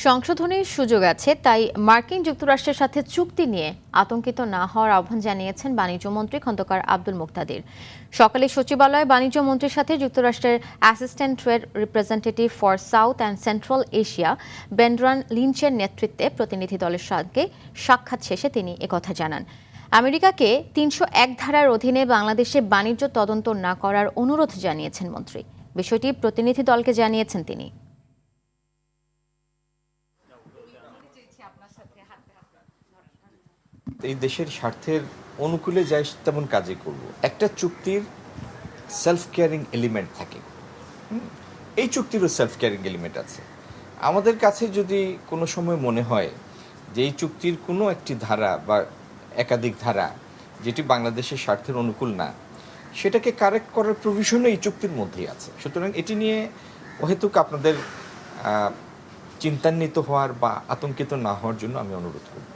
সংশোধনের সুযোগ আছে, তাই মার্কিন যুক্তরাষ্ট্রের সাথে চুক্তি নিয়ে আতঙ্কিত না হওয়ার আহ্বান জানিয়েছেন বাণিজ্যমন্ত্রী খন্দকার আব্দুল মুকতাদির। সকালে সচিবালয়ে বাণিজ্যমন্ত্রীর সাথে যুক্তরাষ্ট্রের assistant trade representative for south and central Asia Brendan লিঞ্চের নেতৃত্বে প্রতিনিধি দলের সঙ্গে সাক্ষাৎ শেষে তিনি একথা জানান। আমেরিকাকে ৩০১ ধারার অধীনে বাংলাদেশে বাণিজ্য তদন্ত না করার অনুরোধ জানিয়েছেন মন্ত্রী। বিষয়টি প্রতিনিধি দলকে জানিয়েছেন তিনি। এই দেশের স্বার্থের অনুকূলে যাই তেমন কাজে করব। একটা চুক্তির সেলফ কেয়ারিং এলিমেন্ট থাকে, এই চুক্তিরও সেলফ কেয়ারিং এলিমেন্ট আছে। আমাদের কাছে যদি কোনো সময় মনে হয় যে এই চুক্তির কোনো একটি ধারা বা একাধিক ধারা যেটি বাংলাদেশের স্বার্থের অনুকূল না, সেটাকে কারেক্ট করার প্রভিশনও এই চুক্তির মধ্যেই আছে। সুতরাং এটি নিয়ে অহেতুক আপনাদের চিন্তান্বিত হওয়ার বা আতঙ্কিত না হওয়ার জন্য আমি অনুরোধ করব।